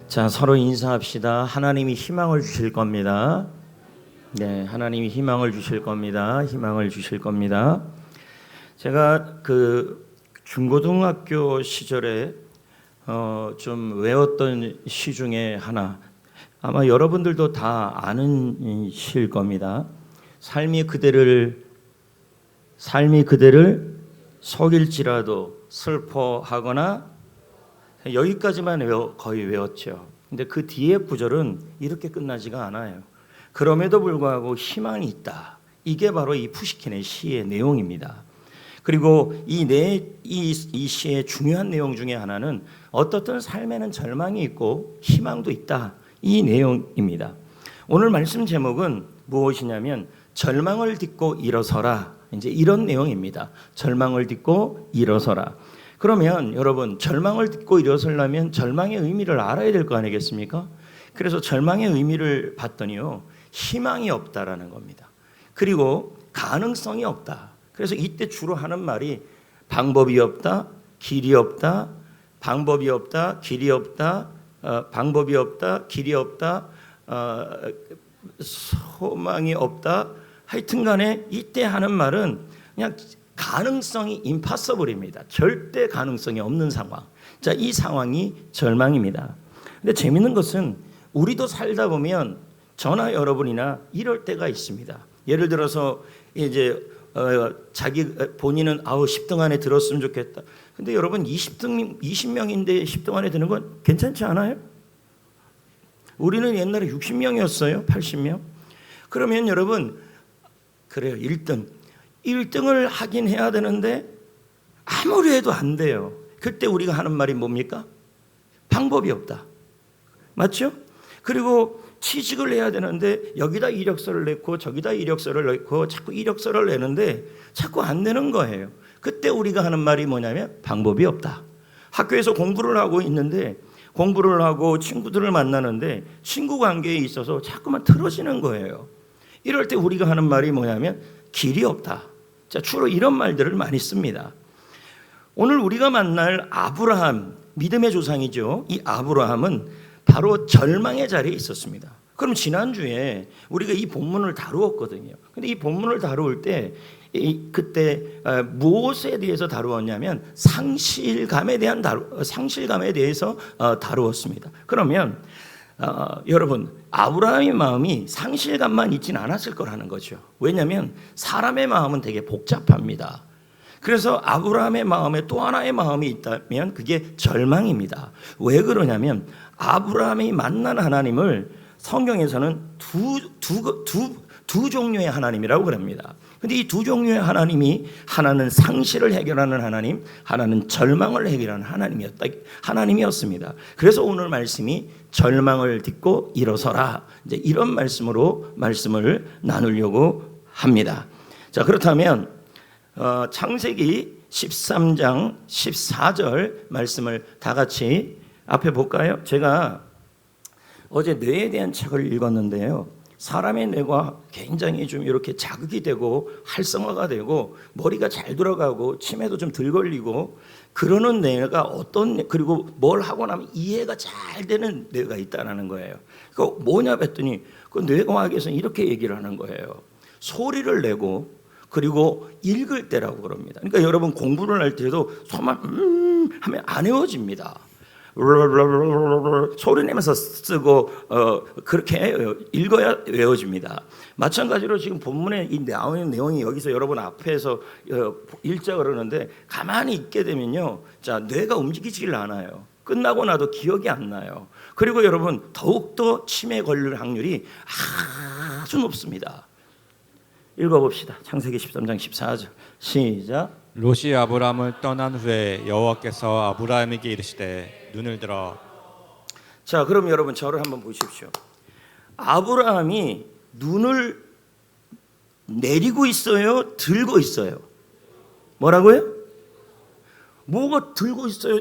자, 서로 인사합시다. 하나님이 희망을 주실 겁니다. 네, 하나님이 희망을 주실 겁니다. 희망을 주실 겁니다. 제가 중고등학교 시절에 좀 외웠던 시 중에 하나, 아마 여러분들도 다 아는 시일 겁니다. 삶이 그대를 속일지라도 슬퍼하거나, 여기까지만 거의 외웠죠. 근데 그 뒤에 구절은 이렇게 끝나지가 않아요. 그럼에도 불구하고 희망이 있다. 이게 바로 이 푸시킨의 시의 내용입니다. 그리고 이 시의 중요한 내용 중에 하나는 어떻든 삶에는 절망이 있고 희망도 있다. 이 내용입니다. 오늘 말씀 제목은 무엇이냐면 절망을 딛고 일어서라. 이제 이런 내용입니다. 절망을 딛고 일어서라. 그러면 여러분, 절망을 딛고 일어서려면 절망의 의미를 알아야 될 거 아니겠습니까? 그래서 절망의 의미를 봤더니요, 희망이 없다라는 겁니다. 그리고 가능성이 없다. 그래서 이때 주로 하는 말이 방법이 없다, 길이 없다, 방법이 없다, 길이 없다, 방법이 없다, 길이 없다, 소망이 없다. 하여튼간에 이때 하는 말은 그냥 가능성이 임파서블입니다. 절대 가능성이 없는 상황. 자, 이 상황이 절망입니다. 근데 재밌는 것은 우리도 살다 보면 저나 여러분이나 이럴 때가 있습니다. 예를 들어서 이제 본인은 10등 안에 들었으면 좋겠다. 근데 여러분 20명인데 10등 안에 드는 건 괜찮지 않아요? 우리는 옛날에 60명이었어요. 80명. 그러면 여러분, 그래요. 1등을 하긴 해야 되는데 아무리 해도 안 돼요. 그때 우리가 하는 말이 뭡니까? 방법이 없다. 맞죠? 그리고 취직을 해야 되는데 여기다 이력서를 냈고 저기다 이력서를 냈고 자꾸 이력서를 내는데 자꾸 안 되는 거예요. 그때 우리가 하는 말이 뭐냐면 방법이 없다. 학교에서 공부를 하고 있는데 공부를 하고 친구들을 만나는데 친구 관계에 있어서 자꾸만 틀어지는 거예요. 이럴 때 우리가 하는 말이 뭐냐면 길이 없다. 자, 주로 이런 말들을 많이 씁니다. 오늘 우리가 만날 아브라함, 믿음의 조상이죠. 이 아브라함은 바로 절망의 자리에 있었습니다. 그럼 지난주에 우리가 이 본문을 다루었거든요. 근데 이 본문을 다루을 때 그때 무엇에 대해서 다루었냐면 상실감에 대해서 다루었습니다. 그러면 여러분, 아브라함의 마음이 상실감만 있지는 않았을 거라는 거죠. 왜냐하면 사람의 마음은 되게 복잡합니다. 그래서 아브라함의 마음에 또 하나의 마음이 있다면 그게 절망입니다. 왜 그러냐면 아브라함이 만난 하나님을 성경에서는 두 종류의 하나님이라고 그럽니다. 근데 이 두 종류의 하나님이, 하나는 상실을 해결하는 하나님, 하나는 절망을 해결하는 하나님이었습니다. 그래서 오늘 말씀이 절망을 딛고 일어서라, 이제 이런 말씀을 나누려고 합니다. 자, 그렇다면 창세기 13장 14절 말씀을 다 같이 앞에 볼까요? 제가 어제 뇌에 대한 책을 읽었는데요, 사람의 뇌가 굉장히 좀 이렇게 자극이 되고 활성화가 되고 머리가 잘 돌아가고 치매도 좀 덜 걸리고 그러는 뇌가 그리고 뭘 하고 나면 이해가 잘 되는 뇌가 있다는 거예요. 그거 뭐냐 했더니 그 뇌과학에서는 이렇게 얘기를 하는 거예요. 소리를 내고 그리고 읽을 때라고 그럽니다. 그러니까 여러분 공부를 할 때도 소만 하면 안 외워집니다. 소리 내면서 쓰고 그렇게 읽어야 외워집니다. 마찬가지로 지금 본문에 이 나오는 내용이 여기서 여러분 앞에서 읽자 그러는데 가만히 있게 되면요, 자, 뇌가 움직이질 않아요. 끝나고 나도 기억이 안 나요. 그리고 여러분 더욱더 치매 걸릴 확률이 아주 높습니다. 읽어봅시다. 창세기 13장 14절 시작. 롯이 아브라함을 떠난 후에 여호와께서 아브라함에게 이르시되 눈을 들어. 자, 그럼 여러분 저를 한번 보십시오. 아브라함이 눈을 내리고 있어요? 들고 있어요? 뭐라고요? 뭐가 들고 있어요?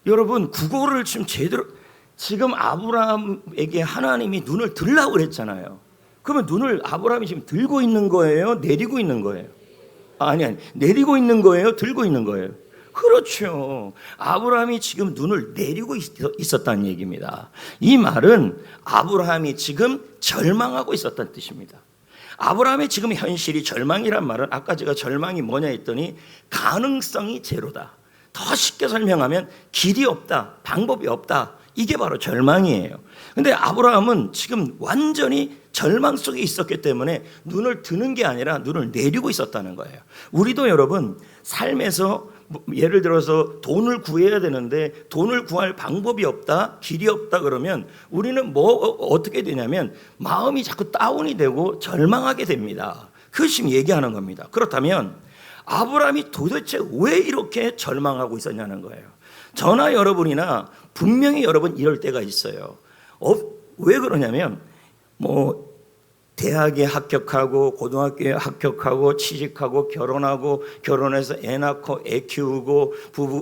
여러분 국어를 지금 아브라함에게 하나님이 눈을 들라고 그랬잖아요. 그러면 눈을 아브라함이 지금 들고 있는 거예요? 내리고 있는 거예요? 아니, 내리고 있는 거예요? 들고 있는 거예요? 그렇죠. 아브라함이 지금 눈을 내리고 있었다는 얘기입니다. 이 말은 아브라함이 지금 절망하고 있었다는 뜻입니다. 아브라함의 지금 현실이 절망이란 말은 아까 제가 절망이 뭐냐 했더니 가능성이 제로다. 더 쉽게 설명하면 길이 없다, 방법이 없다. 이게 바로 절망이에요. 근데 아브라함은 지금 완전히 절망 속에 있었기 때문에 눈을 드는 게 아니라 눈을 내리고 있었다는 거예요. 우리도 여러분 삶에서 예를 들어서 돈을 구해야 되는데 돈을 구할 방법이 없다, 길이 없다 그러면 우리는 어떻게 되냐면 마음이 자꾸 다운이 되고 절망하게 됩니다. 그것이 지금 얘기하는 겁니다. 그렇다면 아브라함이 도대체 왜 이렇게 절망하고 있었냐는 거예요. 저나 여러분이나 분명히 여러분 이럴 때가 있어요. 왜 그러냐면 대학에 합격하고 고등학교에 합격하고 취직하고 결혼하고 결혼해서 애 낳고 애 키우고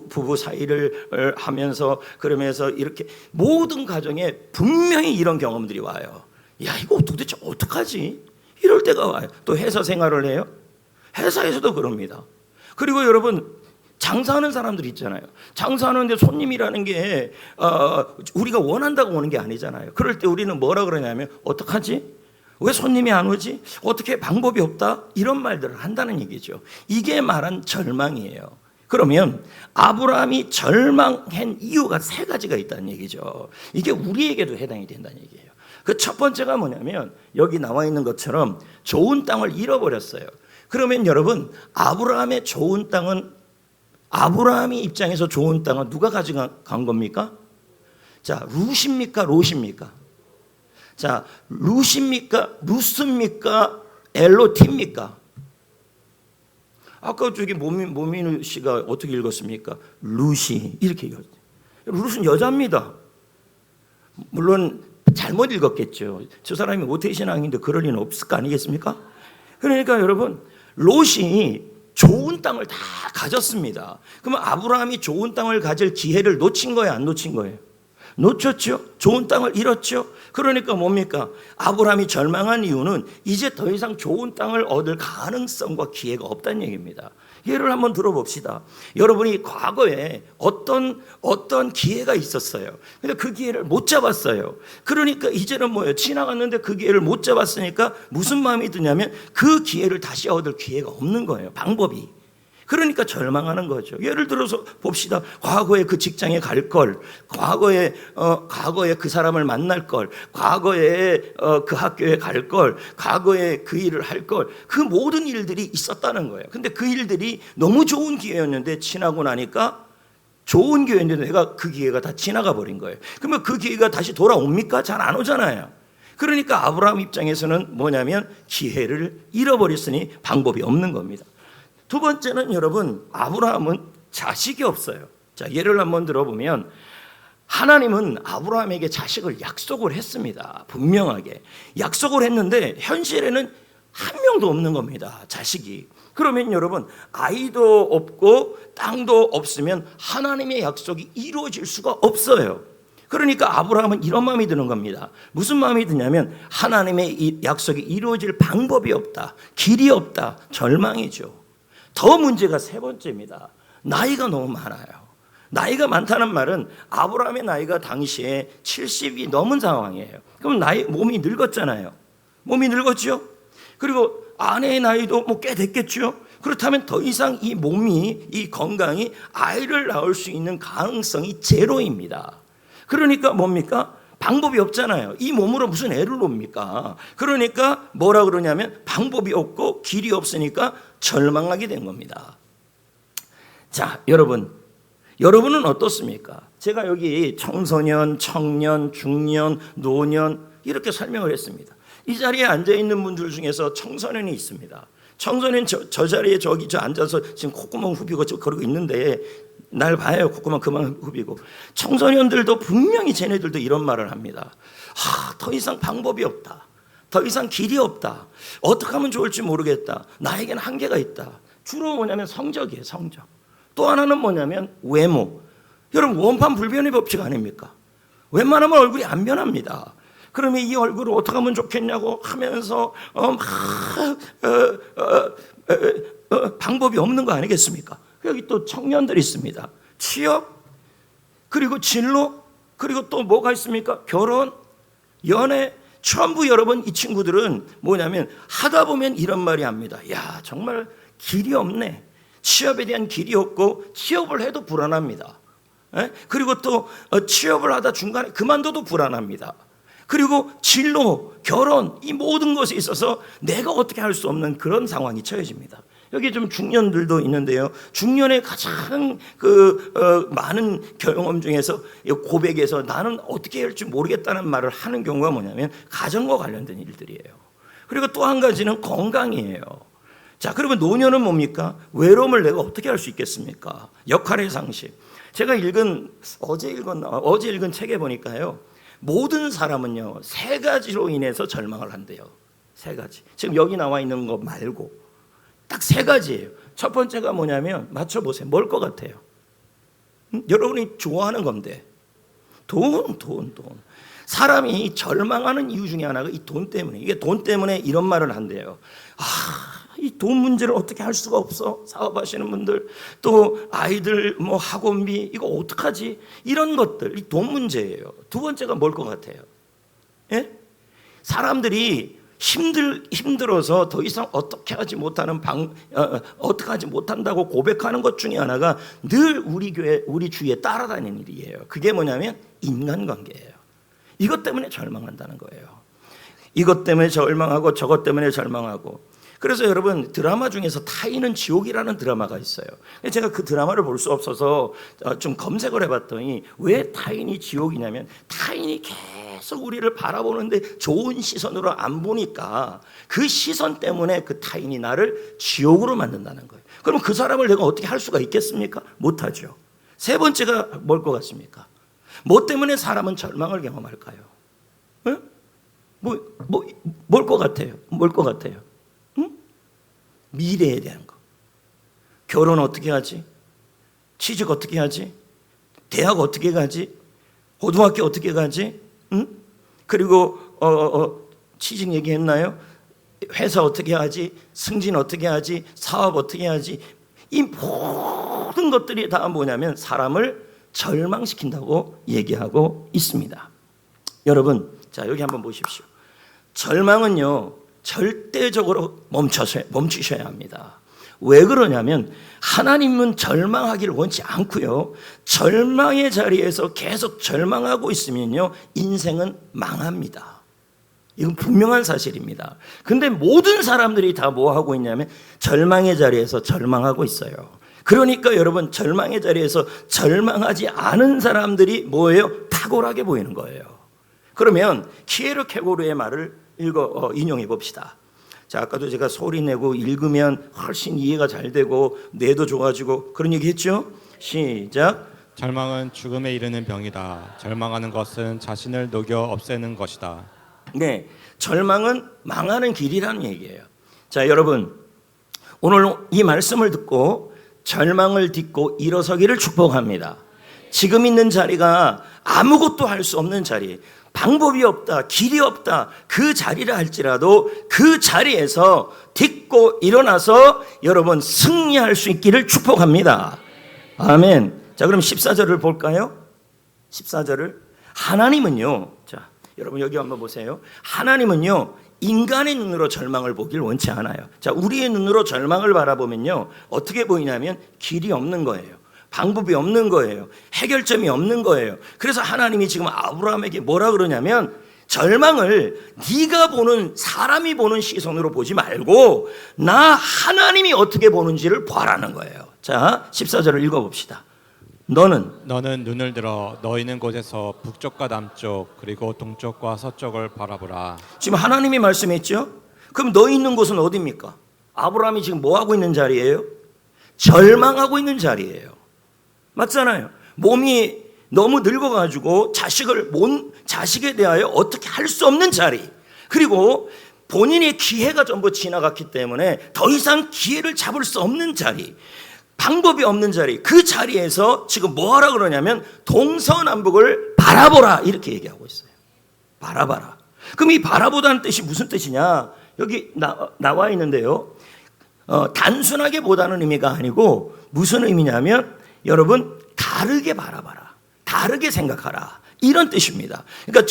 부부 사이를 하면서 그러면서 이렇게 모든 가정에 분명히 이런 경험들이 와요. 야, 이거 도대체 어떡하지? 이럴 때가 와요. 또 회사 생활을 해요. 회사에서도 그럽니다. 그리고 여러분 장사하는 사람들 있잖아요. 장사하는데 손님이라는 게 우리가 원한다고 오는 게 아니잖아요. 그럴 때 우리는 뭐라 그러냐면 어떡하지? 왜 손님이 안 오지? 어떻게 방법이 없다? 이런 말들을 한다는 얘기죠. 이게 말한 절망이에요. 그러면 아브라함이 절망한 이유가 세 가지가 있다는 얘기죠. 이게 우리에게도 해당이 된다는 얘기예요. 그 첫 번째가 뭐냐면 여기 나와 있는 것처럼 좋은 땅을 잃어버렸어요. 그러면 여러분 아브라함의 좋은 땅은 아브라함이 입장에서 좋은 땅은 누가 가져간 겁니까? 자, 룻입니까? 롯입니까? 자, 룻입니까? 루스입니까? 엘로티입니까? 아까 저기 모민우 씨가 어떻게 읽었습니까? 룻이 이렇게 읽었어요. 룻은 여자입니다. 물론 잘못 읽었겠죠. 저 사람이 모태신앙인데 그럴 리는 없을 거 아니겠습니까? 그러니까 여러분 롯이 좋은 땅을 다 가졌습니다. 그러면 아브라함이 좋은 땅을 가질 기회를 놓친 거예요? 안 놓친 거예요? 놓쳤죠. 좋은 땅을 잃었죠. 그러니까 뭡니까? 아브라함이 절망한 이유는 이제 더 이상 좋은 땅을 얻을 가능성과 기회가 없다는 얘기입니다. 예를 한번 들어봅시다. 여러분이 과거에 어떤 기회가 있었어요. 근데 그 기회를 못 잡았어요. 그러니까 이제는 뭐예요? 지나갔는데 그 기회를 못 잡았으니까 무슨 마음이 드냐면 그 기회를 다시 얻을 기회가 없는 거예요. 방법이. 그러니까 절망하는 거죠. 예를 들어서 봅시다. 과거에 그 직장에 갈 걸, 과거에 그 사람을 만날 걸, 과거에 그 학교에 갈 걸, 과거에 그 일을 할 걸, 그 모든 일들이 있었다는 거예요. 근데 그 일들이 너무 좋은 기회였는데 지나고 나니까 좋은 기회였는데 내가 그 기회가 다 지나가 버린 거예요. 그러면 그 기회가 다시 돌아옵니까? 잘 안 오잖아요. 그러니까 아브라함 입장에서는 뭐냐면 기회를 잃어버렸으니 방법이 없는 겁니다. 두 번째는 여러분 아브라함은 자식이 없어요. 자, 예를 한번 들어보면 하나님은 아브라함에게 자식을 약속을 했습니다. 분명하게 약속을 했는데 현실에는 한 명도 없는 겁니다. 자식이. 그러면 여러분 아이도 없고 땅도 없으면 하나님의 약속이 이루어질 수가 없어요. 그러니까 아브라함은 이런 마음이 드는 겁니다. 무슨 마음이 드냐면 하나님의 이 약속이 이루어질 방법이 없다. 길이 없다. 절망이죠. 더 문제가 세 번째입니다. 나이가 너무 많아요. 나이가 많다는 말은 아브라함의 나이가 당시에 70이 넘은 상황이에요. 그럼 몸이 늙었잖아요. 몸이 늙었죠. 그리고 아내의 나이도 꽤 됐겠죠. 그렇다면 더 이상 이 몸이 이 건강이 아이를 낳을 수 있는 가능성이 제로입니다. 그러니까 뭡니까? 방법이 없잖아요. 이 몸으로 무슨 애를 놓습니까? 그러니까 뭐라 그러냐면 방법이 없고 길이 없으니까 절망하게 된 겁니다. 자, 여러분은 어떻습니까? 제가 여기 청소년, 청년, 중년, 노년 이렇게 설명을 했습니다. 이 자리에 앉아있는 분들 중에서 청소년이 있습니다. 청소년 저 자리에 저 앉아서 지금 콧구멍 후비고 그러고 있는데 날 봐요. 콧구멍 그만 후비고. 청소년들도 분명히 쟤네들도 이런 말을 합니다. 더 이상 방법이 없다. 더 이상 길이 없다. 어떻게 하면 좋을지 모르겠다. 나에게는 한계가 있다. 주로 뭐냐면 성적이에요. 성적. 또 하나는 뭐냐면 외모. 여러분 원판 불변의 법칙 아닙니까? 웬만하면 얼굴이 안 변합니다. 그러면 이 얼굴을 어떻게 하면 좋겠냐고 하면서 방법이 없는 거 아니겠습니까? 여기 또 청년들이 있습니다. 취업, 그리고 진로, 그리고 또 뭐가 있습니까? 결혼, 연애, 전부 여러분 이 친구들은 뭐냐면 하다 보면 이런 말이 합니다. 야, 정말 길이 없네. 취업에 대한 길이 없고 취업을 해도 불안합니다. 그리고 또 취업을 하다 중간에 그만둬도 불안합니다. 그리고 진로, 결혼, 이 모든 것에 있어서 내가 어떻게 할 수 없는 그런 상황이 처해집니다. 여기 좀 중년들도 있는데요. 중년의 가장 많은 경험 중에서 고백에서 나는 어떻게 해야 할지 모르겠다는 말을 하는 경우가 뭐냐면 가정과 관련된 일들이에요. 그리고 또 한 가지는 건강이에요. 자, 그러면 노년은 뭡니까? 외로움을 내가 어떻게 할 수 있겠습니까? 역할의 상식. 제가 어제 읽은 책에 보니까요. 모든 사람은요, 3가지로 인해서 절망을 한대요. 3가지. 지금 여기 나와 있는 거 말고 딱 3가지예요. 첫 번째가 뭐냐면 맞춰보세요. 뭘 것 같아요? 여러분이 좋아하는 건데 돈. 사람이 절망하는 이유 중에 하나가 이 돈 때문에. 이게 돈 때문에 이런 말을 한대요. 이 돈 문제를 어떻게 할 수가 없어. 사업하시는 분들, 또 아이들 뭐 학원비 이거 어떡하지? 이런 것들, 이 돈 문제예요. 두 번째가 뭘 것 같아요? 예? 사람들이 힘들어서 더 이상 어떻게 하지 못한다고 고백하는 것 중에 하나가 늘 우리 주위에 따라다니는 일이에요. 그게 뭐냐면 인간관계예요. 이것 때문에 절망한다는 거예요. 이것 때문에 절망하고 저것 때문에 절망하고. 그래서 여러분 드라마 중에서 타인은 지옥이라는 드라마가 있어요. 제가 그 드라마를 볼 수 없어서 좀 검색을 해봤더니 왜 타인이 지옥이냐면 타인이 계속 우리를 바라보는데 좋은 시선으로 안 보니까 그 시선 때문에 그 타인이 나를 지옥으로 만든다는 거예요. 그럼 그 사람을 내가 어떻게 할 수가 있겠습니까? 못하죠. 3번째가 뭘 것 같습니까? 뭐 때문에 사람은 절망을 경험할까요? 응? 뭘 것 같아요? 뭘 것 같아요? 미래에 대한 거. 결혼 어떻게 하지? 취직 어떻게 하지? 대학 어떻게 가지? 고등학교 어떻게 가지? 응? 그리고 취직 얘기했나요? 회사 어떻게 하지? 승진 어떻게 하지? 사업 어떻게 하지? 이 모든 것들이 다 뭐냐면 사람을 절망시킨다고 얘기하고 있습니다. 여러분, 자 여기 한번 보십시오. 절망은요 절대적으로 멈추셔야 합니다. 왜 그러냐면 하나님은 절망하기를 원치 않고요. 절망의 자리에서 계속 절망하고 있으면요 인생은 망합니다. 이건 분명한 사실입니다. 근데 모든 사람들이 다 뭐 하고 있냐면 절망의 자리에서 절망하고 있어요. 그러니까 여러분 절망의 자리에서 절망하지 않은 사람들이 뭐예요? 탁월하게 보이는 거예요. 그러면 키에르케고르의 말을 인용해 봅시다. 자, 아까도 제가 소리 내고 읽으면 훨씬 이해가 잘 되고 뇌도 좋아지고 그런 얘기 했죠? 시작. 절망은 죽음에 이르는 병이다. 절망하는 것은 자신을 녹여 없애는 것이다. 네, 절망은 망하는 길이라는 얘기예요. 자, 여러분 오늘 이 말씀을 듣고 절망을 딛고 일어서기를 축복합니다. 지금 있는 자리가 아무것도 할 수 없는 자리, 방법이 없다, 길이 없다, 그 자리라 할지라도 그 자리에서 딛고 일어나서 여러분 승리할 수 있기를 축복합니다. 아멘. 자, 그럼 14절을 볼까요? 14절을. 하나님은요, 자, 여러분 여기 한번 보세요. 하나님은요, 인간의 눈으로 절망을 보길 원치 않아요. 자, 우리의 눈으로 절망을 바라보면요, 어떻게 보이냐면 길이 없는 거예요. 방법이 없는 거예요. 해결점이 없는 거예요. 그래서 하나님이 지금 아브라함에게 뭐라 그러냐면 절망을 네가 보는 사람이 보는 시선으로 보지 말고 나 하나님이 어떻게 보는지를 봐라는 거예요. 자, 14절을 읽어봅시다. 너는 눈을 들어 너 있는 곳에서 북쪽과 남쪽 그리고 동쪽과 서쪽을 바라보라. 지금 하나님이 말씀했죠. 그럼 너 있는 곳은 어디입니까? 아브라함이 지금 뭐 하고 있는 자리예요? 절망하고 있는 자리예요. 맞잖아요. 몸이 너무 늙어가지고 자식에 대하여 어떻게 할 수 없는 자리, 그리고 본인의 기회가 전부 지나갔기 때문에 더 이상 기회를 잡을 수 없는 자리, 방법이 없는 자리, 그 자리에서 지금 뭐 하라 그러냐면 동서남북을 바라보라 이렇게 얘기하고 있어요. 바라봐라. 그럼 이 바라보다는 뜻이 무슨 뜻이냐? 여기 나와 있는데요. 단순하게 보다는 의미가 아니고 무슨 의미냐면 여러분 다르게 바라봐라. 다르게 생각하라. 이런 뜻입니다. 그러니까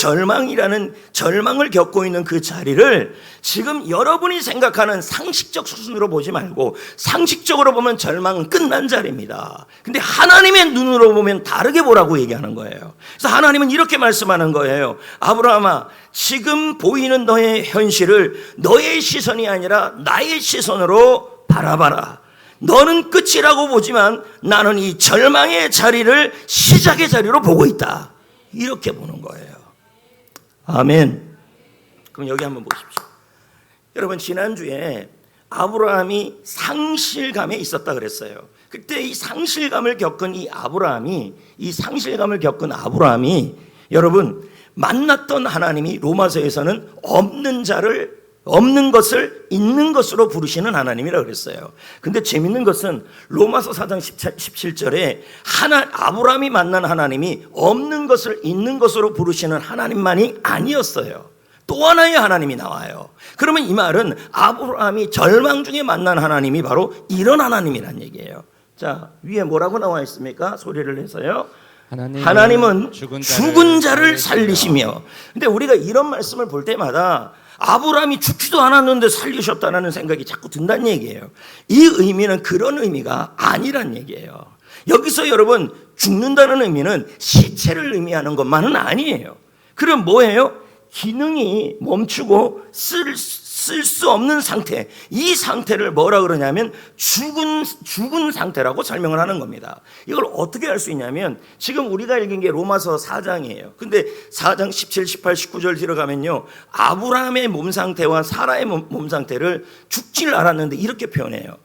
절망을 겪고 있는 그 자리를 지금 여러분이 생각하는 상식적 수준으로 보지 말고 상식적으로 보면 절망은 끝난 자리입니다. 근데 하나님의 눈으로 보면 다르게 보라고 얘기하는 거예요. 그래서 하나님은 이렇게 말씀하는 거예요. 아브라함아, 지금 보이는 너의 현실을 너의 시선이 아니라 나의 시선으로 바라봐라. 너는 끝이라고 보지만 나는 이 절망의 자리를 시작의 자리로 보고 있다. 이렇게 보는 거예요. 아멘. 그럼 여기 한번 보십시오. 여러분, 지난주에 아브라함이 상실감에 있었다 그랬어요. 그때 이 상실감을 겪은 아브라함이 여러분 만났던 하나님이 로마서에서는 없는 것을 있는 것으로 부르시는 하나님이라고 그랬어요. 근데 재밌는 것은 로마서 4장 17절에 아브라함이 만난 하나님이 없는 것을 있는 것으로 부르시는 하나님만이 아니었어요. 또 하나의 하나님이 나와요. 그러면 이 말은 아브라함이 절망 중에 만난 하나님이 바로 이런 하나님이란 얘기예요. 자, 위에 뭐라고 나와 있습니까? 소리를 내서요. 하나님은 죽은 자를 살리시며. 근데 우리가 이런 말씀을 볼 때마다 아브라함이 죽지도 않았는데 살리셨다는 생각이 자꾸 든다는 얘기예요. 이 의미는 그런 의미가 아니란 얘기예요. 여기서 여러분 죽는다는 의미는 시체를 의미하는 것만은 아니에요. 그럼 뭐예요? 기능이 멈추고 쓸 수 없는 상태, 이 상태를 뭐라 그러냐면 죽은 상태라고 설명을 하는 겁니다. 이걸 어떻게 알 수 있냐면 지금 우리가 읽은 게 로마서 4장이에요. 근데 4장 17, 18, 19절 들어가면요, 아브라함의 몸 상태와 사라의 몸 상태를 죽지를 않았는데 이렇게 표현해요.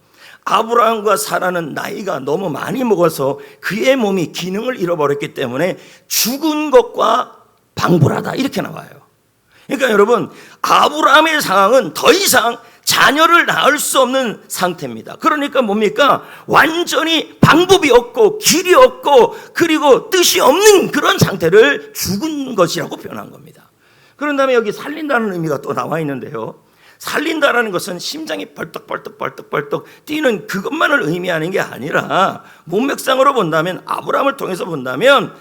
아브라함과 사라는 나이가 너무 많이 먹어서 그의 몸이 기능을 잃어버렸기 때문에 죽은 것과 방불하다, 이렇게 나와요. 그러니까 여러분, 아브라함의 상황은 더 이상 자녀를 낳을 수 없는 상태입니다. 그러니까 뭡니까? 완전히 방법이 없고 길이 없고 그리고 뜻이 없는 그런 상태를 죽은 것이라고 표현한 겁니다. 그런 다음에 여기 살린다는 의미가 또 나와 있는데요, 살린다라는 것은 심장이 벌떡벌떡 뛰는 그것만을 의미하는 게 아니라 문맥상으로 본다면, 아브라함을 통해서 본다면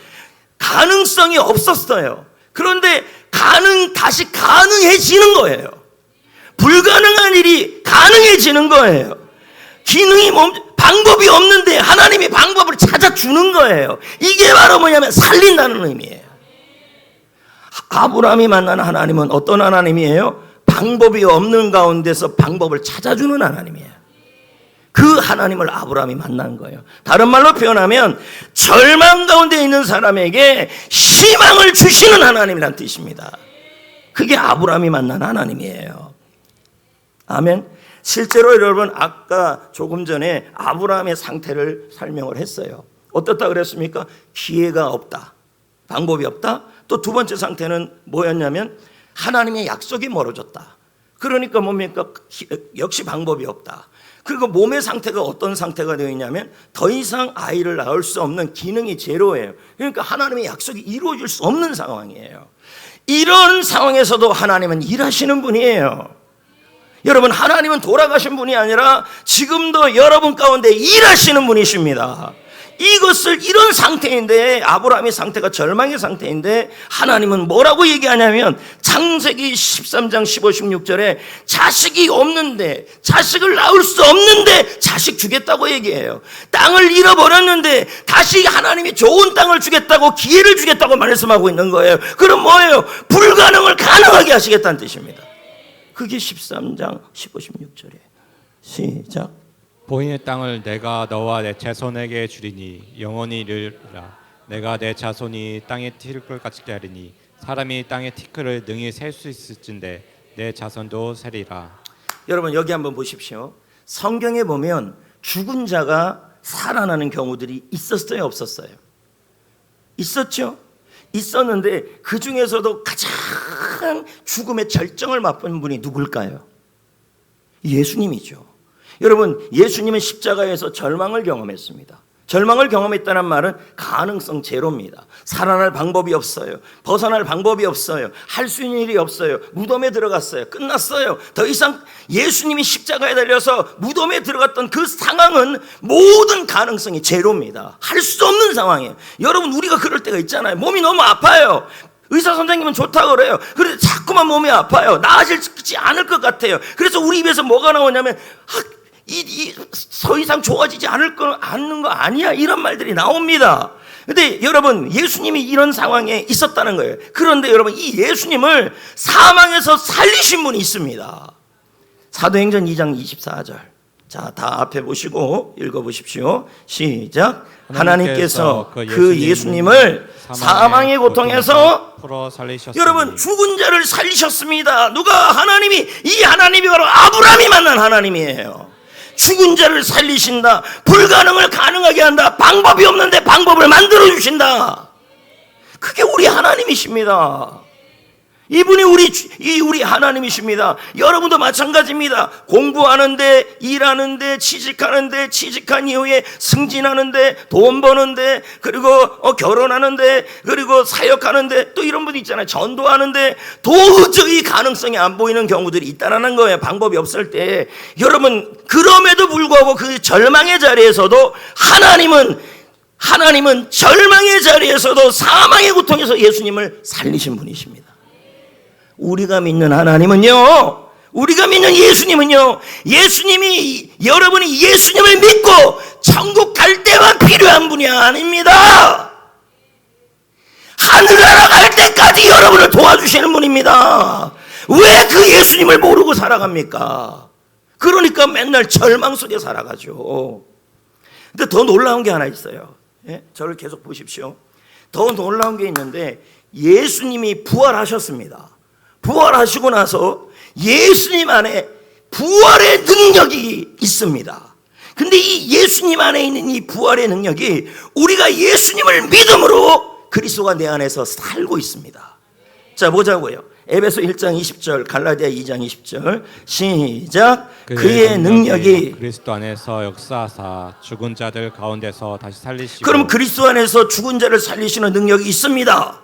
가능성이 없었어요. 그런데 다시 가능해지는 거예요. 불가능한 일이 가능해지는 거예요. 방법이 없는데 하나님이 방법을 찾아주는 거예요. 이게 바로 뭐냐면 살린다는 의미예요. 아브라함이 만난 하나님은 어떤 하나님이에요? 방법이 없는 가운데서 방법을 찾아주는 하나님이에요. 그 하나님을 아브라함이 만난 거예요. 다른 말로 표현하면 절망 가운데 있는 사람에게 희망을 주시는 하나님이란 뜻입니다. 그게 아브라함이 만난 하나님이에요. 아멘. 실제로 여러분, 아까 조금 전에 아브라함의 상태를 설명을 했어요. 어떻다 그랬습니까? 기회가 없다, 방법이 없다. 또 두 번째 상태는 뭐였냐면 하나님의 약속이 멀어졌다. 그러니까 뭡니까? 역시 방법이 없다. 그리고 몸의 상태가 어떤 상태가 되어 있냐면 더 이상 아이를 낳을 수 없는 기능이 제로예요. 그러니까 하나님의 약속이 이루어질 수 없는 상황이에요. 이런 상황에서도 하나님은 일하시는 분이에요. 여러분, 하나님은 돌아가신 분이 아니라 지금도 여러분 가운데 일하시는 분이십니다. 이런 상태인데, 아브라함의 상태가 절망의 상태인데 하나님은 뭐라고 얘기하냐면 창세기 13장 15, 16절에 자식이 없는데, 자식을 낳을 수 없는데 자식 주겠다고 얘기해요. 땅을 잃어버렸는데 다시 하나님이 좋은 땅을 주겠다고, 기회를 주겠다고 말씀하고 있는 거예요. 그럼 뭐예요? 불가능을 가능하게 하시겠다는 뜻입니다. 그게 13장 15, 16절이에요. 시작. 보이는 땅을 내가 너와 내 자손에게 주리니 영원히 이르리라. 내가 내 자손이 땅의 티끌 같이 되리니 사람이 땅의 티끌을 능히 셀 수 있을진데 내 자손도 세리라. 여러분, 여기 한번 보십시오. 성경에 보면 죽은 자가 살아나는 경우들이 있었어요, 없었어요? 있었죠. 있었는데 그 중에서도 가장 죽음의 절정을 맛본 분이 누굴까요? 예수님이죠. 여러분, 예수님은 십자가에서 절망을 경험했습니다. 절망을 경험했다는 말은 가능성 제로입니다. 살아날 방법이 없어요. 벗어날 방법이 없어요. 할 수 있는 일이 없어요. 무덤에 들어갔어요. 끝났어요. 더 이상 예수님이 십자가에 달려서 무덤에 들어갔던 그 상황은 모든 가능성이 제로입니다. 할 수 없는 상황이에요. 여러분, 우리가 그럴 때가 있잖아요. 몸이 너무 아파요. 의사 선생님은 좋다고 그래요. 그런데 자꾸만 몸이 아파요. 나아지지 않을 것 같아요. 그래서 우리 입에서 뭐가 나오냐면 더 이상 좋아지지 않는 거 아니야, 이런 말들이 나옵니다. 근데 여러분, 예수님이 이런 상황에 있었다는 거예요. 그런데 여러분, 이 예수님을 사망에서 살리신 분이 있습니다. 사도행전 2장 24절. 자, 다 앞에 보시고 읽어보십시오. 시작. 하나님께서 그 예수님을 사망의 고통에서 풀어 살리셨으니. 여러분, 죽은 자를 살리셨습니다. 누가? 하나님이. 이 하나님이 바로 아브라함이 만난 하나님이에요. 죽은 자를 살리신다. 불가능을 가능하게 한다. 방법이 없는데 방법을 만들어 주신다. 그게 우리 하나님이십니다. 이분이 우리 하나님이십니다. 여러분도 마찬가지입니다. 공부하는데, 일하는데, 취직하는데, 취직한 이후에 승진하는데, 돈 버는데, 그리고 결혼하는데, 그리고 사역하는데, 또 이런 분 있잖아요. 전도하는데 도저히 가능성이 안 보이는 경우들이 있다라는 거예요. 방법이 없을 때. 여러분, 그럼에도 불구하고 그 절망의 자리에서도 하나님은 절망의 자리에서도 사망의 고통에서 예수님을 살리신 분이십니다. 우리가 믿는 하나님은요, 우리가 믿는 예수님은요, 여러분이 예수님을 믿고 천국 갈 때만 필요한 분이 아닙니다. 하늘나라 갈 때까지 여러분을 도와주시는 분입니다. 왜 그 예수님을 모르고 살아갑니까? 그러니까 맨날 절망 속에 살아가죠. 근데 더 놀라운 게 하나 있어요. 예? 저를 계속 보십시오. 더 놀라운 게 있는데, 예수님이 부활하셨습니다. 부활하시고 나서 예수님 안에 부활의 능력이 있습니다. 근데 이 예수님 안에 있는 이 부활의 능력이 우리가 예수님을 믿음으로 그리스도가 내 안에서 살고 있습니다. 자, 보자고요. 에베소 1장 20절, 갈라디아 2장 20절. 시작. 그의 능력이 그리스도 안에서 역사하사 죽은 자들 가운데서 다시 살리시고. 그럼 그리스도 안에서 죽은 자를 살리시는 능력이 있습니다.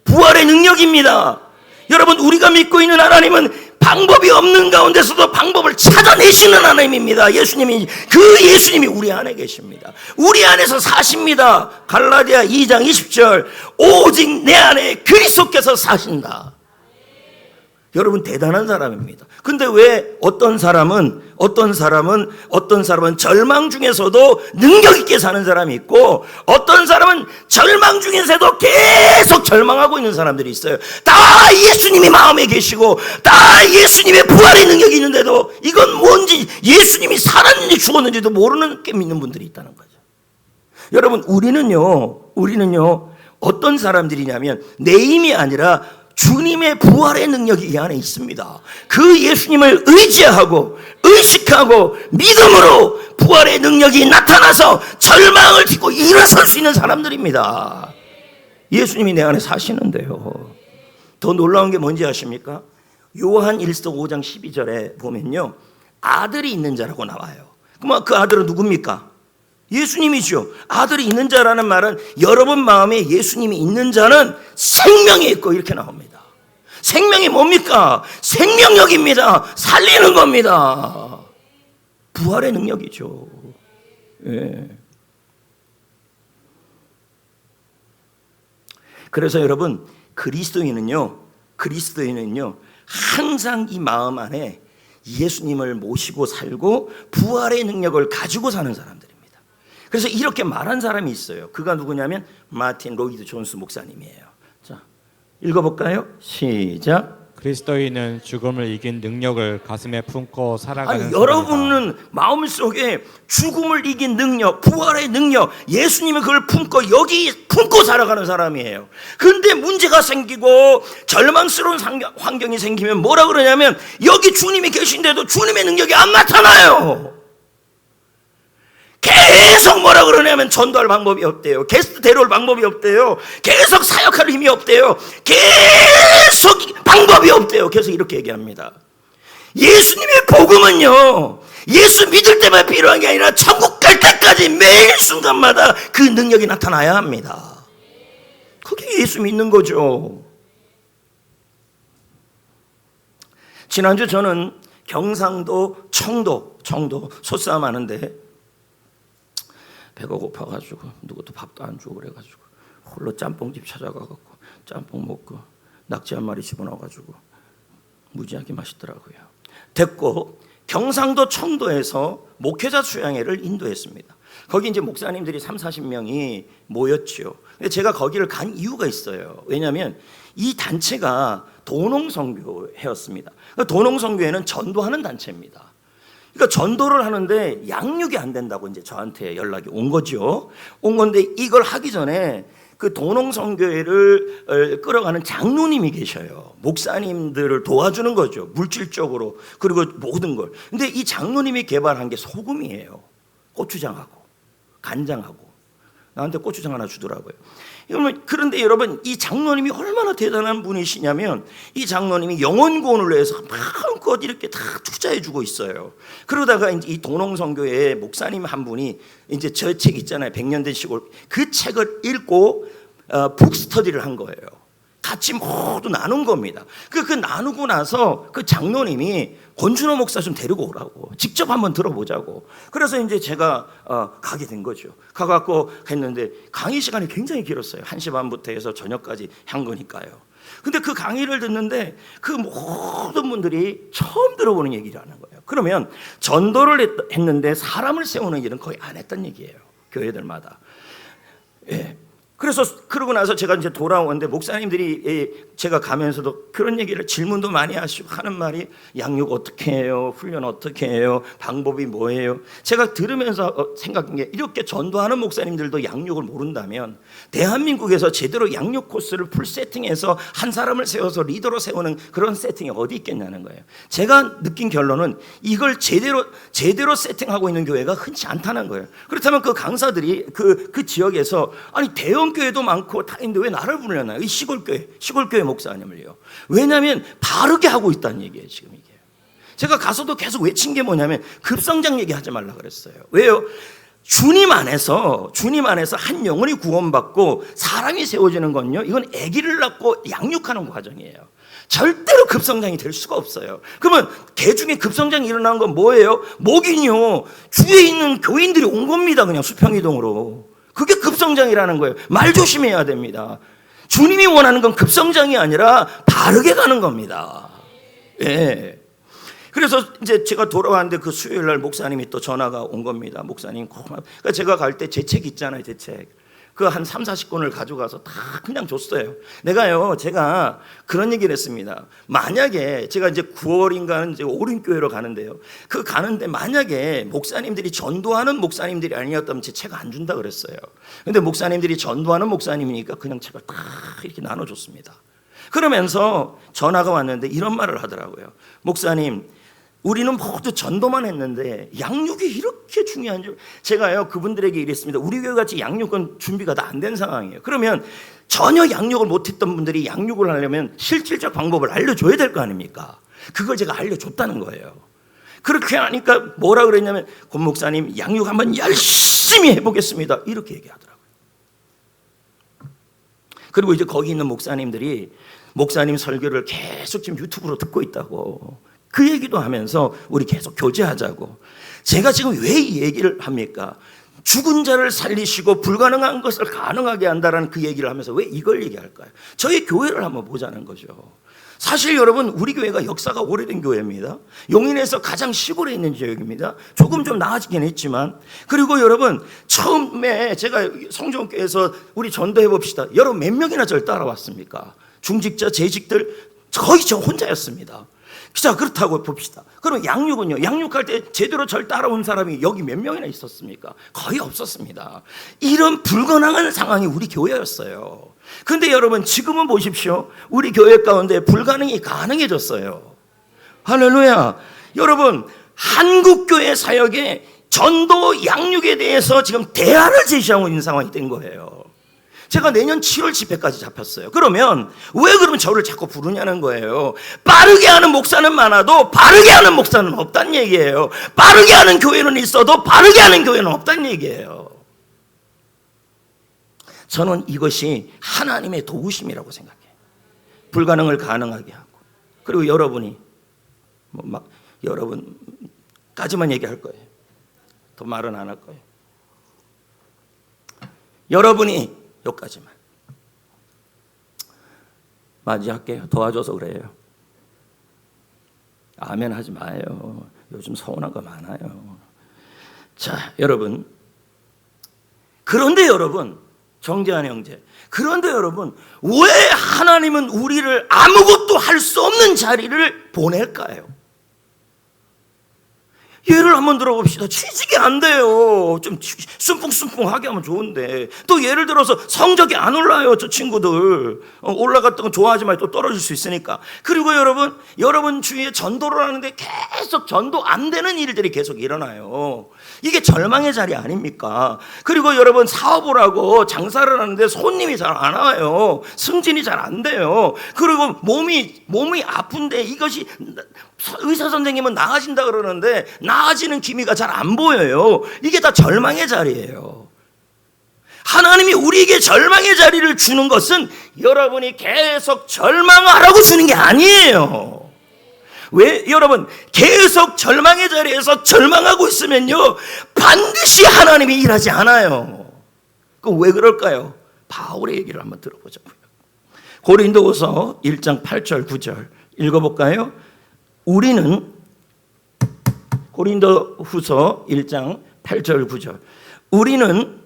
부활의 능력입니다. 여러분, 우리가 믿고 있는 하나님은 방법이 없는 가운데서도 방법을 찾아내시는 하나님입니다. 그 예수님이 우리 안에 계십니다. 우리 안에서 사십니다. 갈라디아 2장 20절. 오직 내 안에 그리스도께서 사신다. 여러분, 대단한 사람입니다. 근데 왜 어떤 사람은 절망 중에서도 능력 있게 사는 사람이 있고, 어떤 사람은 절망 중에서도 계속 절망하고 있는 사람들이 있어요. 다 예수님이 마음에 계시고 다 예수님의 부활의 능력이 있는데도 이건 뭔지, 예수님이 살았는지 죽었는지도 모르는 게 믿는 분들이 있다는 거죠. 여러분, 우리는요 어떤 사람들이냐면, 내 힘이 아니라 주님의 부활의 능력이 이 안에 있습니다. 그 예수님을 의지하고 의식하고 믿음으로 부활의 능력이 나타나서 절망을 딛고 일어설 수 있는 사람들입니다. 예수님이 내 안에 사시는데요. 더 놀라운 게 뭔지 아십니까? 요한 1서 5장 12절에 보면요, 아들이 있는 자라고 나와요. 그럼 그 아들은 누굽니까? 예수님이죠. 아들이 있는 자라는 말은 여러분 마음에 예수님이 있는 자는 생명이 있고, 이렇게 나옵니다. 생명이 뭡니까? 생명력입니다. 살리는 겁니다. 부활의 능력이죠. 예. 그래서 여러분, 그리스도인은요 항상 이 마음 안에 예수님을 모시고 살고 부활의 능력을 가지고 사는 사람들입니다. 그래서 이렇게 말한 사람이 있어요. 그가 누구냐면 마틴 로이드 존스 목사님이에요. 자, 읽어볼까요? 시작. 그리스도인은 죽음을 이긴 능력을 가슴에 품고 살아가는 사람이다. 여러분은 마음속에 죽음을 이긴 능력, 부활의 능력, 예수님이 그걸 품고 살아가는 사람이에요. 그런데 문제가 생기고 절망스러운 환경이 생기면 뭐라 그러냐면, 여기 주님이 계신데도 주님의 능력이 안 나타나요. 계속 뭐라 그러냐면, 전도할 방법이 없대요. 게스트 데려올 방법이 없대요. 계속 사역할 힘이 없대요. 계속 방법이 없대요. 계속 이렇게 얘기합니다. 예수님의 복음은요, 예수 믿을 때만 필요한 게 아니라 천국 갈 때까지 매일 순간마다 그 능력이 나타나야 합니다. 그게 예수 믿는 거죠. 지난주 저는 경상도 청도 소싸움 하는데 배가 고파가지고 누구도 밥도 안 주고 그래가지고 홀로 짬뽕집 찾아가갖고 짬뽕 먹고 낙지 한 마리 집어넣어가지고 무지하게 맛있더라고요. 됐고 경상도 청도에서 목회자 수양회를 인도했습니다. 거기 이제 목사님들이 30-40명이 모였죠. 근데 제가 거기를 간 이유가 있어요. 왜냐하면 이 단체가 도농선교회였습니다. 도농선교회는 전도하는 단체입니다. 그러니까 전도를 하는데 양육이 안 된다고 이제 저한테 연락이 온 거죠. 온 건데 이걸 하기 전에 그 도농선교회를 끌어가는 장로님이 계셔요. 목사님들을 도와주는 거죠. 물질적으로 그리고 모든 걸. 근데 이 장로님이 개발한 게 소금이에요. 고추장하고 간장하고 나한테 고추장 하나 주더라고요. 그런데 여러분 이 장로님이 얼마나 대단한 분이시냐면 이 장로님이 영혼구원을 위해서 마음껏 이렇게 다 투자해 주고 있어요. 그러다가 이제 이 도농선교회 목사님 한 분이 이제 저 책 있잖아요. 100년 된 시골 그 책을 읽고 북스터디를 한 거예요. 같이 모두 나눈 겁니다. 그 나누고 나서 그 장로님이 권준호 목사 좀 데리고 오라고 직접 한번 들어보자고. 그래서 이제 제가 가게 된 거죠. 가갖고 했는데 강의 시간이 굉장히 길었어요. 1시 반부터 해서 저녁까지 한 거니까요. 근데 그 강의를 듣는데 그 모든 분들이 처음 들어보는 얘기를 하는 거예요. 그러면 전도를 했는데 사람을 세우는 일은 거의 안 했던 얘기예요. 교회들마다. 예. 그래서 그러고 나서 제가 이제 돌아오는데 목사님들이 제가 가면서도 그런 얘기를 질문도 많이 하시고 하는 말이 양육 어떻게 해요? 훈련 어떻게 해요? 방법이 뭐예요? 제가 들으면서 생각한 게 이렇게 전도하는 목사님들도 양육을 모른다면 대한민국에서 제대로 양육 코스를 풀 세팅해서 한 사람을 세워서 리더로 세우는 그런 세팅이 어디 있겠냐는 거예요. 제가 느낀 결론은 이걸 제대로 세팅하고 있는 교회가 흔치 않다는 거예요. 그렇다면 그 강사들이 그 지역에서 아니 대형 교회도 많고 다 있는데 왜 나를 부르려나요? 이 시골교회 목사님을요. 왜냐하면 바르게 하고 있다는 얘기예요. 지금 이게 제가 가서도 계속 외친 게 뭐냐면 급성장 얘기하지 말라 그랬어요. 왜요? 주님 안에서 한 영혼이 구원받고 사람이 세워지는 건요, 이건 아기를 낳고 양육하는 과정이에요. 절대로 급성장이 될 수가 없어요. 그러면 개 중에 급성장이 일어난 건 뭐예요? 목인요, 주위에 있는 교인들이 온 겁니다. 그냥 수평이동으로. 그게 급성장이라는 거예요. 말 조심해야 됩니다. 주님이 원하는 건 급성장이 아니라 바르게 가는 겁니다. 예. 그래서 이제 제가 돌아왔는데 그 수요일 날 목사님이 또 전화가 온 겁니다. 목사님 고마워. 그러니까 제가 갈 때 제 책 있잖아요. 제 책. 그 한 30-40권을 가져가서 다 그냥 줬어요. 제가 그런 얘기를 했습니다. 만약에 제가 이제 9월인가는 이제 오륜교회로 가는데요. 그 가는데 만약에 목사님들이 전도하는 목사님들이 아니었다면 제 책 안 준다 그랬어요. 근데 목사님들이 전도하는 목사님이니까 그냥 책을 다 이렇게 나눠줬습니다. 그러면서 전화가 왔는데 이런 말을 하더라고요. 목사님, 우리는 모두 전도만 했는데 양육이 이렇게 중요한 줄 제가요 그분들에게 이랬습니다. 우리 교회 같이 양육은 준비가 다 안 된 상황이에요. 그러면 전혀 양육을 못했던 분들이 양육을 하려면 실질적 방법을 알려줘야 될 거 아닙니까? 그걸 제가 알려줬다는 거예요. 그렇게 하니까 뭐라 그랬냐면 권 목사님 양육 한번 열심히 해보겠습니다. 이렇게 얘기하더라고요. 그리고 이제 거기 있는 목사님들이 목사님 설교를 계속 지금 유튜브로 듣고 있다고 그 얘기도 하면서 우리 계속 교제하자고. 제가 지금 왜 이 얘기를 합니까? 죽은 자를 살리시고 불가능한 것을 가능하게 한다라는 그 얘기를 하면서 왜 이걸 얘기할까요? 저희 교회를 한번 보자는 거죠. 사실 여러분 우리 교회가 역사가 오래된 교회입니다. 용인에서 가장 시골에 있는 지역입니다. 조금 좀 나아지긴 했지만. 그리고 여러분 처음에 제가 성전교회에서 우리 전도해 봅시다. 여러분 몇 명이나 저를 따라왔습니까? 중직자, 재직들 거의 저 혼자였습니다. 자, 그렇다고 봅시다. 그럼 양육은요? 양육할 때 제대로 절 따라온 사람이 여기 몇 명이나 있었습니까? 거의 없었습니다. 이런 불가능한 상황이 우리 교회였어요. 그런데 여러분 지금은 보십시오. 우리 교회 가운데 불가능이 가능해졌어요. 할렐루야. 여러분 한국교회 사역에 전도 양육에 대해서 지금 대안을 제시하고 있는 상황이 된 거예요. 제가 내년 7월 집회까지 잡혔어요. 그러면 저를 자꾸 부르냐는 거예요. 빠르게 하는 목사는 많아도 바르게 하는 목사는 없다는 얘기예요. 빠르게 하는 교회는 있어도 바르게 하는 교회는 없다는 얘기예요. 저는 이것이 하나님의 도우심이라고 생각해요. 불가능을 가능하게 하고. 그리고 여러분이 여러분까지만 얘기할 거예요. 더 말은 안 할 거예요. 여러분이 여기까지만. 맞이할게요. 도와줘서 그래요. 아멘 하지 마요. 요즘 서운한 거 많아요. 자, 여러분. 그런데 여러분, 정재한 형제. 그런데 여러분, 왜 하나님은 우리를 아무것도 할 수 없는 자리를 보낼까요? 예를 한번 들어봅시다. 취직이 안 돼요. 좀 순풍순풍하게 하면 좋은데, 또 예를 들어서 성적이 안 올라요. 저 친구들 올라갔던 거 좋아하지만 또 떨어질 수 있으니까. 그리고 여러분 주위에 전도를 하는데 계속 전도 안 되는 일들이 계속 일어나요. 이게 절망의 자리 아닙니까? 그리고 여러분 사업을 하고 장사를 하는데 손님이 잘 안 와요. 승진이 잘 안 돼요. 그리고 몸이 아픈데 이것이 의사 선생님은 나아진다 그러는데 나아지는 기미가 잘 안 보여요. 이게 다 절망의 자리예요. 하나님이 우리에게 절망의 자리를 주는 것은 여러분이 계속 절망하라고 주는 게 아니에요. 왜? 여러분, 계속 절망의 자리에서 절망하고 있으면요, 반드시 하나님이 일하지 않아요. 그럼 왜 그럴까요? 바울의 얘기를 한번 들어보자고요. 고린도후서 1장 8절 9절 읽어볼까요? 고린도후서 1장 8절 9절. 우리는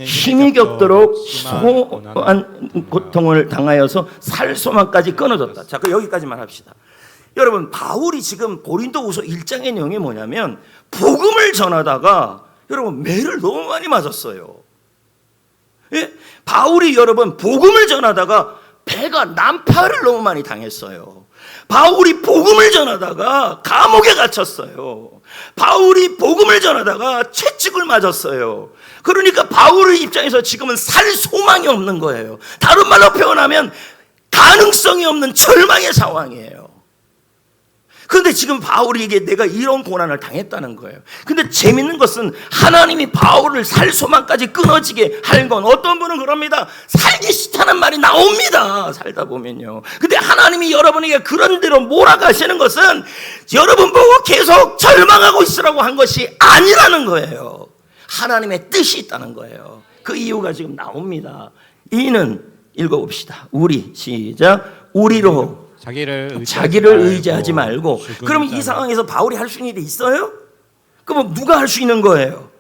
힘이 겹도록 소한 고통을 당하여서 살 소망까지 끊어졌다. 자, 그럼 여기까지만 합시다. 여러분, 바울이 지금 고린도후서 1장의 내용이 뭐냐면 복음을 전하다가 여러분 매를 너무 많이 맞았어요. 예? 바울이 여러분 복음을 전하다가 배가 난파를 너무 많이 당했어요. 바울이 복음을 전하다가 감옥에 갇혔어요. 바울이 복음을 전하다가 채찍을 맞았어요. 그러니까 바울의 입장에서 지금은 살 소망이 없는 거예요. 다른 말로 표현하면 가능성이 없는 절망의 상황이에요. 그런데 지금 바울에게 내가 이런 고난을 당했다는 거예요. 근데 재밌는 것은 하나님이 바울을 살 소망까지 끊어지게 할 건, 어떤 분은 그럽니다. 살기 싫다는 말이 나옵니다. 살다 보면요. 근데 하나님이 여러분에게 그런 대로 몰아가시는 것은 여러분 보고 계속 절망하고 있으라고 한 것이 아니라는 거예요. 하나님의 뜻이 있다는 거예요. 그 이유가 지금 나옵니다. 이는 읽어봅시다. 시작. 우리로 자기를 의지하지 말고. 그럼 이 상황에서 바울이 할 수 있는 일이 있어요? 그럼 누가 할 수 있는 거예요?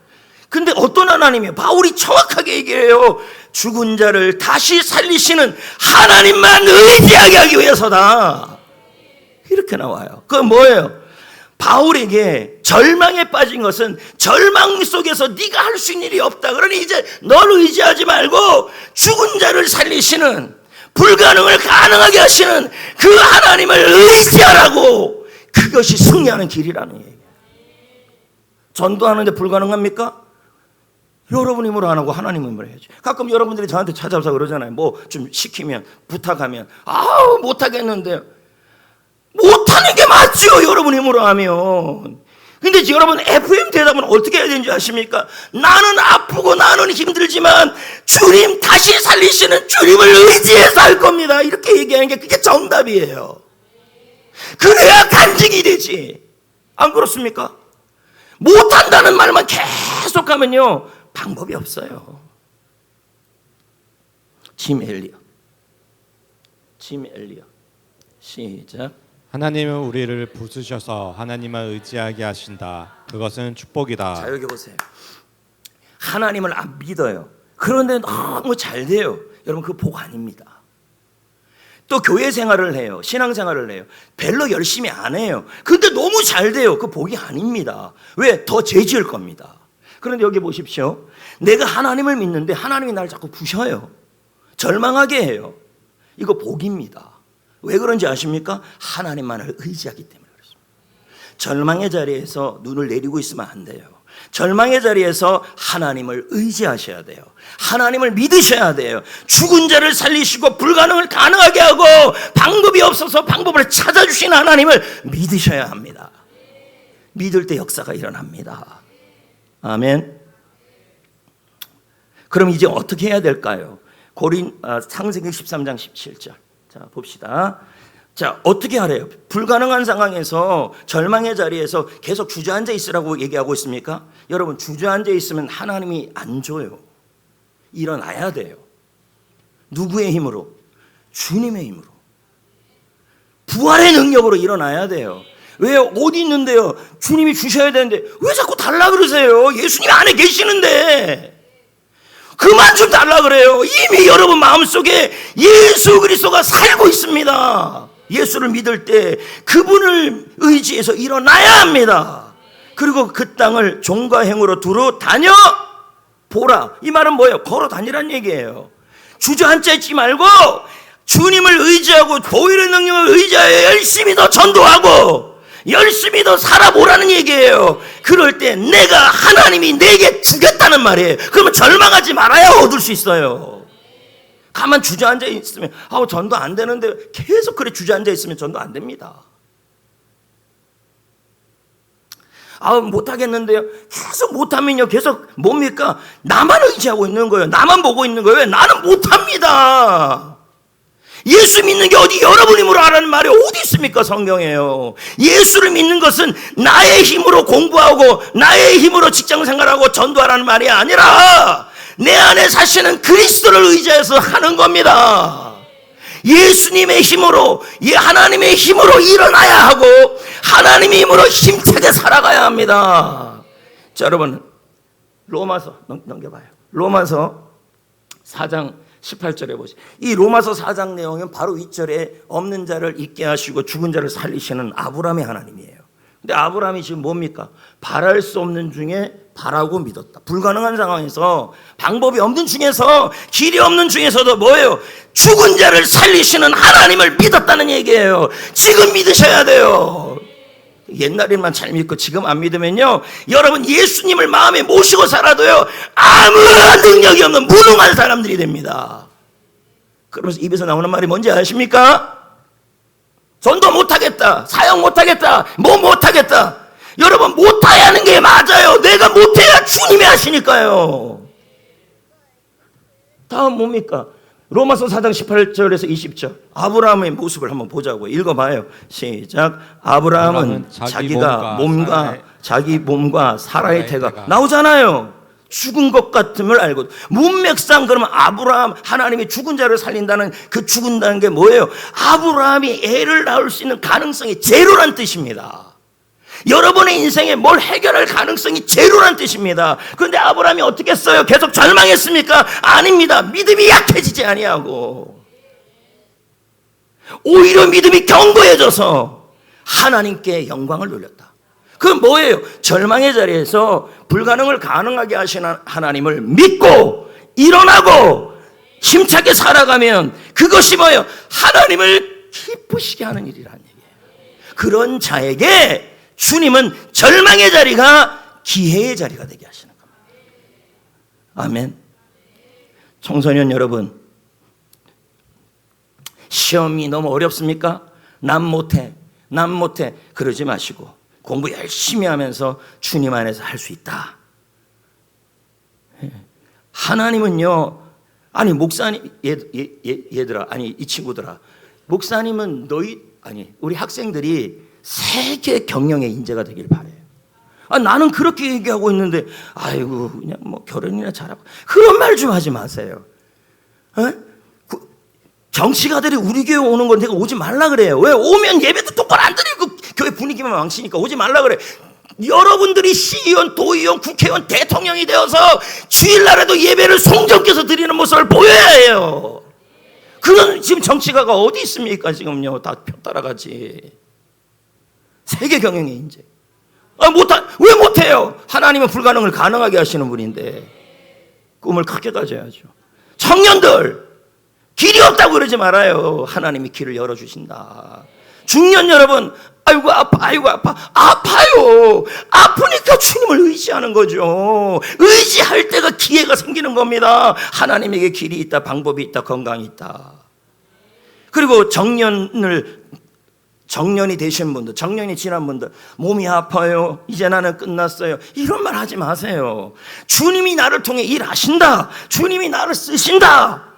근데 어떤 하나님이에요? 바울이 정확하게 얘기해요. 죽은 자를 다시 살리시는 하나님만 의지하게 하기 위해서다. 이렇게 나와요. 그건 뭐예요? 바울에게 절망에 빠진 것은 절망 속에서 네가 할 수 있는 일이 없다. 그러니 이제 널 의지하지 말고 죽은 자를 살리시는, 불가능을 가능하게 하시는 그 하나님을 의지하라고. 그것이 승리하는 길이라는 얘기예요. 전도하는데 불가능합니까? 여러분 힘으로 안 하고 하나님 힘으로 해야지. 가끔 여러분들이 저한테 찾아와서 그러잖아요. 뭐 좀 시키면, 부탁하면 못하겠는데. 못하는 게 맞죠, 여러분 힘으로 하면. 근데 여러분 FM 대답은 어떻게 해야 되는지 아십니까? 나는 아프고 나는 힘들지만 주님 다시 살리시는 주님을 의지해서 할 겁니다. 이렇게 얘기하는 게 그게 정답이에요. 그래야 간증이 되지. 안 그렇습니까? 못한다는 말만 계속하면요 방법이 없어요. 짐 엘리엇 시작. 하나님은 우리를 부수셔서 하나님을 의지하게 하신다. 그것은 축복이다. 자, 여기 보세요. 하나님을 안 믿어요. 그런데 너무 잘 돼요. 여러분, 그 복 아닙니다. 또 교회 생활을 해요. 신앙 생활을 해요. 별로 열심히 안 해요. 근데 너무 잘 돼요. 그 복이 아닙니다. 왜? 더 죄 지을 겁니다. 그런데 여기 보십시오. 내가 하나님을 믿는데 하나님이 나를 자꾸 부셔요. 절망하게 해요. 이거 복입니다. 왜 그런지 아십니까? 하나님만을 의지하기 때문에 그렇습니다. 절망의 자리에서 눈을 내리고 있으면 안 돼요. 절망의 자리에서 하나님을 의지하셔야 돼요. 하나님을 믿으셔야 돼요. 죽은 자를 살리시고 불가능을 가능하게 하고 방법이 없어서 방법을 찾아주신 하나님을 믿으셔야 합니다. 믿을 때 역사가 일어납니다. 아멘. 그럼 이제 어떻게 해야 될까요? 창세기 13장 17절. 자, 봅시다. 자, 어떻게 하래요? 불가능한 상황에서 절망의 자리에서 계속 주저앉아 있으라고 얘기하고 있습니까? 여러분, 주저앉아 있으면 하나님이 안 줘요. 일어나야 돼요. 누구의 힘으로? 주님의 힘으로. 부활의 능력으로 일어나야 돼요. 왜요? 어디 있는데요? 주님이 주셔야 되는데 왜 자꾸 달라 그러세요? 예수님 안에 계시는데 그만 좀 달라 그래요. 이미 여러분 마음속에 예수 그리스도가 살고 있습니다. 예수를 믿을 때 그분을 의지해서 일어나야 합니다. 그리고 그 땅을 종과 행으로 두루 다녀 보라. 이 말은 뭐예요? 걸어 다니란 얘기예요. 주저앉아 있지 말고 주님을 의지하고 보혈의 능력을 의지하여 열심히 더 전도하고 열심히 더 살아보라는 얘기예요. 그럴 때 내가 하나님이 내게 주겠다는 말이에요. 그러면 절망하지 말아야 얻을 수 있어요. 가만 주저앉아 있으면 전도 안 되는데 계속 그래 주저앉아 있으면 전도 안 됩니다. 못하겠는데요. 계속 못하면요. 계속 뭡니까? 나만 의지하고 있는 거예요. 나만 보고 있는 거예요. 왜? 나는 못합니다. 예수 믿는 게 어디 여러분 힘으로 하라는 말이 어디 있습니까? 성경에요. 예수를 믿는 것은 나의 힘으로 공부하고 나의 힘으로 직장 생활하고 전도하라는 말이 아니라 내 안에 사시는 그리스도를 의지해서 하는 겁니다. 예수님의 힘으로, 하나님의 힘으로 일어나야 하고 하나님의 힘으로 힘차게 살아가야 합니다. 자, 여러분 로마서 넘겨봐요. 로마서 4장 18절에 보시죠. 이 로마서 4장 내용은 바로 윗절에 없는 자를 있게 하시고 죽은 자를 살리시는 아브라함의 하나님이에요. 근데 아브라함이 지금 뭡니까? 바랄 수 없는 중에 바라고 믿었다. 불가능한 상황에서 방법이 없는 중에서 길이 없는 중에서도 뭐예요? 죽은 자를 살리시는 하나님을 믿었다는 얘기예요. 지금 믿으셔야 돼요. 옛날에만 잘 믿고 지금 안 믿으면요, 여러분 예수님을 마음에 모시고 살아도요 아무런 능력이 없는 무능한 사람들이 됩니다. 그러면서 입에서 나오는 말이 뭔지 아십니까? 전도 못하겠다, 사역 못하겠다, 뭐 못하겠다. 여러분 못해야 하는 게 맞아요. 내가 못해야 주님이 하시니까요. 다음 뭡니까? 로마서 4장 18절에서 20절 아브라함의 모습을 한번 보자고요. 읽어봐요. 시작. 아브라함은 자기 몸과 사라의 태가 나오잖아요. 죽은 것 같음을 알고 문맥상 그러면 아브라함 하나님이 죽은 자를 살린다는 그 죽은다는 게 뭐예요? 아브라함이 애를 낳을 수 있는 가능성이 제로란 뜻입니다. 여러분의 인생에 뭘 해결할 가능성이 제로란 뜻입니다. 그런데 아브라함이 어떻게 했어요? 계속 절망했습니까? 아닙니다. 믿음이 약해지지 아니하고 오히려 믿음이 견고해져서 하나님께 영광을 돌렸다. 그건 뭐예요? 절망의 자리에서 불가능을 가능하게 하시는 하나님을 믿고 일어나고 힘차게 살아가면 그것이 뭐예요? 하나님을 기쁘시게 하는 일이라는 얘기예요. 그런 자에게 주님은 절망의 자리가 기회의 자리가 되게 하시는 겁니다. 아멘. 청소년 여러분, 시험이 너무 어렵습니까? 난 못해 그러지 마시고 공부 열심히 하면서 주님 안에서 할 수 있다. 하나님은요, 아니 목사님 얘들아, 아니 이 친구들아, 목사님은 우리 학생들이 세계 경영의 인재가 되길 바래요. 나는 그렇게 얘기하고 있는데 아이고 그냥 뭐 결혼이나 잘하고 그런 말 좀 하지 마세요. 정치가들이 우리 교회 오는 건 내가 오지 말라 그래요. 왜? 오면 예배도 똑바로 안 드리고 교회 분위기만 망치니까 오지 말라 그래. 여러분들이 시의원, 도의원, 국회의원, 대통령이 되어서 주일날에도 예배를 송정께서 드리는 모습을 보여야 해요. 그런 지금 정치가가 어디 있습니까? 지금요 다 표 따라가지. 세계 경영의 인재. 왜 못해요? 하나님은 불가능을 가능하게 하시는 분인데 꿈을 크게 가져야죠. 청년들 길이 없다고 그러지 말아요. 하나님이 길을 열어주신다. 중년 여러분, 아이고 아파, 아이고 아파. 아파요. 아프니까 주님을 의지하는 거죠. 의지할 때가 기회가 생기는 겁니다. 하나님에게 길이 있다, 방법이 있다, 건강이 있다. 그리고 정년이 되신 분들, 정년이 지난 분들, 몸이 아파요, 이제 나는 끝났어요, 이런 말 하지 마세요. 주님이 나를 통해 일하신다, 주님이 나를 쓰신다,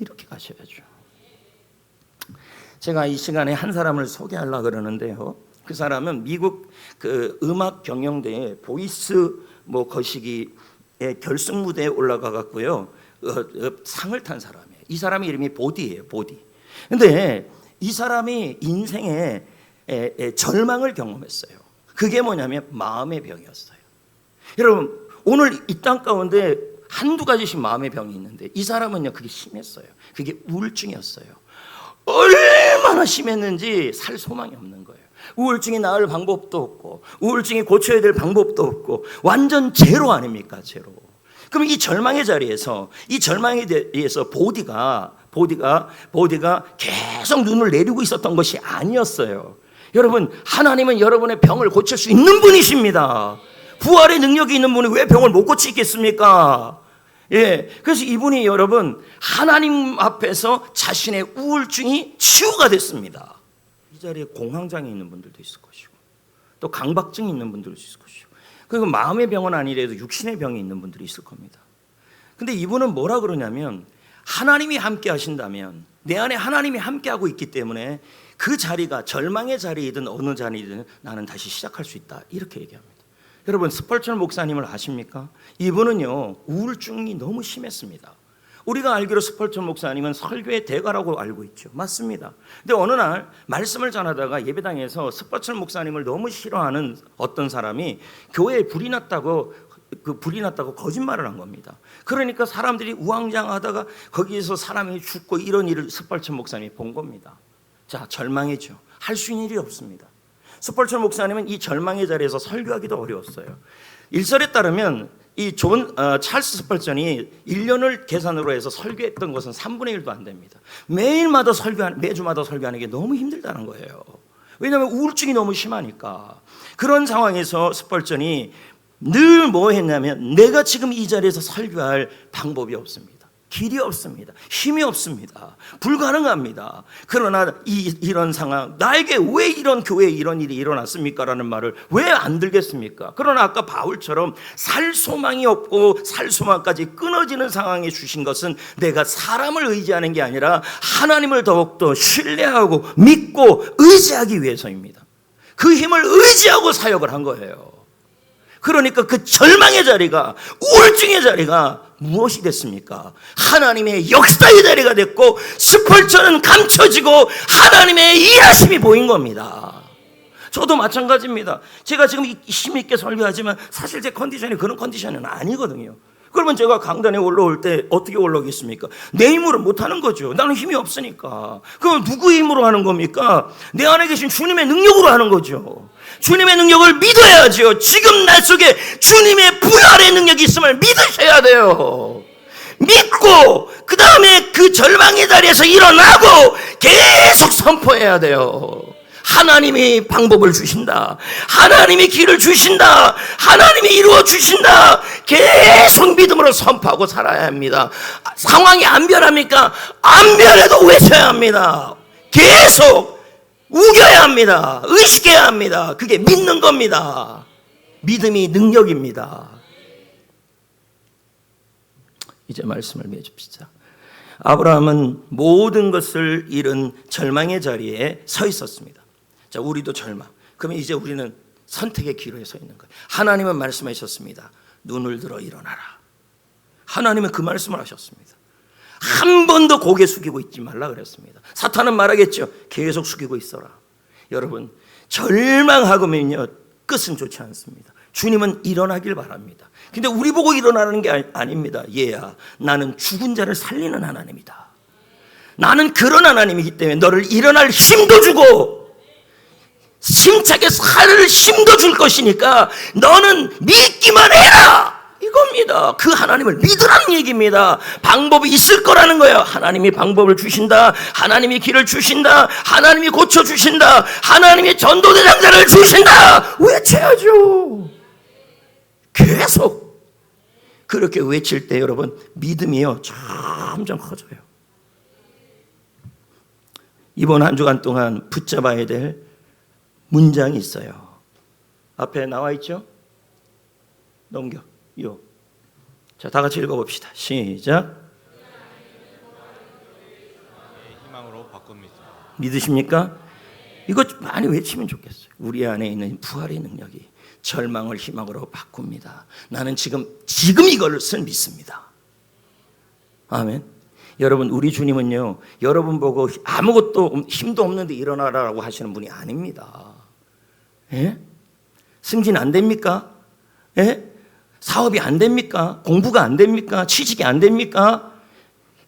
이렇게 가셔야죠. 제가 이 시간에 한 사람을 소개하려고 그러는데요, 그 사람은 미국 그 음악 경영대회 보이스 거시기의 결승 무대에 올라가 갖고요, 상을 탄 사람이에요. 이 사람의 이름이 보디예요, 보디. 근데 이 사람이 인생에 절망을 경험했어요. 그게 뭐냐면 마음의 병이었어요. 여러분, 오늘 이 땅 가운데 한두 가지씩 마음의 병이 있는데 이 사람은요, 그게 심했어요. 그게 우울증이었어요. 얼마나 심했는지 살 소망이 없는 거예요. 우울증이 나을 방법도 없고, 우울증이 고쳐야 될 방법도 없고, 완전 제로 아닙니까? 제로. 그럼 이 절망의 자리에서, 이 절망에 대해서 보디가 계속 눈을 내리고 있었던 것이 아니었어요. 여러분, 하나님은 여러분의 병을 고칠 수 있는 분이십니다. 부활의 능력이 있는 분이 왜 병을 못 고치겠습니까? 예, 그래서 이분이 여러분 하나님 앞에서 자신의 우울증이 치유가 됐습니다. 이 자리에 공황장애 있는 분들도 있을 것이고, 또 강박증이 있는 분들도 있을 것이고, 그리고 마음의 병은 아니래도 육신의 병이 있는 분들이 있을 겁니다. 근데 이분은 뭐라 그러냐면, 하나님이 함께 하신다면, 내 안에 하나님이 함께 하고 있기 때문에 그 자리가 절망의 자리이든 어느 자리이든 나는 다시 시작할 수 있다, 이렇게 얘기합니다. 여러분, 스펄전 목사님을 아십니까? 이분은요, 우울증이 너무 심했습니다. 우리가 알기로 스펄전 목사님은 설교의 대가라고 알고 있죠. 맞습니다. 근데 어느 날 말씀을 전하다가 예배당에서 스펄전 목사님을 너무 싫어하는 어떤 사람이 교회에 불이 났다고 거짓말을 한 겁니다. 그러니까 사람들이 우왕좌왕하다가 거기에서 사람이 죽고 이런 일을 스펄전 목사님이 본 겁니다. 자, 절망이죠. 할 수 있는 일이 없습니다. 스펄전 목사님은 이 절망의 자리에서 설교하기도 어려웠어요. 일설에 따르면 이 찰스 스펄전이 1년을 계산으로 해서 설교했던 것은 3분의 1도 안 됩니다. 매주마다 설교하는 게 너무 힘들다는 거예요. 왜냐하면 우울증이 너무 심하니까. 그런 상황에서 스펄전이 늘 뭐 했냐면, 내가 지금 이 자리에서 설교할 방법이 없습니다. 길이 없습니다. 힘이 없습니다. 불가능합니다. 그러나 이런 상황, 나에게 왜 이런 교회에 이런 일이 일어났습니까? 라는 말을 왜 안 들겠습니까? 그러나 아까 바울처럼 살 소망이 없고 살 소망까지 끊어지는 상황에 주신 것은 내가 사람을 의지하는 게 아니라 하나님을 더욱더 신뢰하고 믿고 의지하기 위해서입니다. 그 힘을 의지하고 사역을 한 거예요. 그러니까 그 절망의 자리가, 우울증의 자리가 무엇이 됐습니까? 하나님의 역사의 자리가 됐고, 스펄전은 감춰지고 하나님의 일하심이 보인 겁니다. 저도 마찬가지입니다. 제가 지금 힘있게 설교하지만 사실 제 컨디션이 그런 컨디션은 아니거든요. 그러면 제가 강단에 올라올 때 어떻게 올라오겠습니까? 내 힘으로 못하는 거죠. 나는 힘이 없으니까. 그럼 누구의 힘으로 하는 겁니까? 내 안에 계신 주님의 능력으로 하는 거죠. 주님의 능력을 믿어야죠. 지금 날 속에 주님의 부활의 능력이 있음을 믿으셔야 돼요. 믿고 그 다음에 그 절망의 자리에서 일어나고 계속 선포해야 돼요. 하나님이 방법을 주신다, 하나님이 길을 주신다, 하나님이 이루어 주신다, 계속 믿음으로 선포하고 살아야 합니다. 상황이 안 변합니까? 안 변해도 외쳐야 합니다. 계속 우겨야 합니다. 의식해야 합니다. 그게 믿는 겁니다. 믿음이 능력입니다. 이제 말씀을 맺읍시다. 아브라함은 모든 것을 잃은 절망의 자리에 서 있었습니다. 자, 우리도 절망. 그러면 이제 우리는 선택의 기로에 서 있는 거예요. 하나님은 말씀하셨습니다. 눈을 들어 일어나라. 하나님은 그 말씀을 하셨습니다. 한 번도 고개 숙이고 있지 말라 그랬습니다. 사탄은 말하겠죠. 계속 숙이고 있어라. 여러분, 절망하고면요, 끝은 좋지 않습니다. 주님은 일어나길 바랍니다. 근데 우리 보고 일어나는 게 아닙니다. 얘야, 나는 죽은 자를 살리는 하나님이다. 나는 그런 하나님이기 때문에 너를 일어날 힘도 주고 힘차게 살 힘도 줄 것이니까 너는 믿기만 해라. 이겁니다. 그 하나님을 믿으라는 얘기입니다. 방법이 있을 거라는 거예요. 하나님이 방법을 주신다. 하나님이 길을 주신다. 하나님이 고쳐주신다. 하나님이 전도대장자를 주신다. 외쳐야죠. 계속 그렇게 외칠 때 여러분 믿음이요 점점 커져요. 이번 한 주간 동안 붙잡아야 될 문장이 있어요. 앞에 나와 있죠? 넘겨. 요. 자, 다 같이 읽어봅시다. 시작. 희망으로 바꿉니다. 믿으십니까? 이거 많이 외치면 좋겠어요. 우리 안에 있는 부활의 능력이 절망을 희망으로 바꿉니다. 나는 지금 이것을 믿습니다. 아멘. 여러분, 우리 주님은요, 여러분 보고 아무것도 힘도 없는데 일어나라고 하시는 분이 아닙니다. 예? 승진 안 됩니까? 예? 사업이 안 됩니까? 공부가 안 됩니까? 취직이 안 됩니까?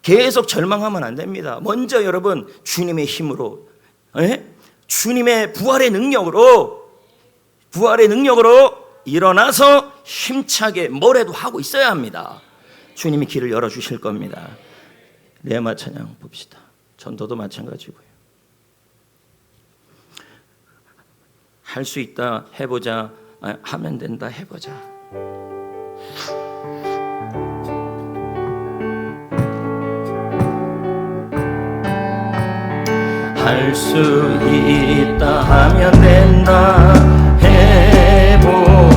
계속 절망하면 안 됩니다. 먼저 여러분 주님의 힘으로, 예? 주님의 부활의 능력으로 일어나서 힘차게 뭐라도 하고 있어야 합니다. 주님이 길을 열어주실 겁니다. 레마 찬양 봅시다. 전도도 마찬가지고요. 할 수 있다 해보자. 하면 된다 해보자. 할 수 있다 하면 된다 해보자.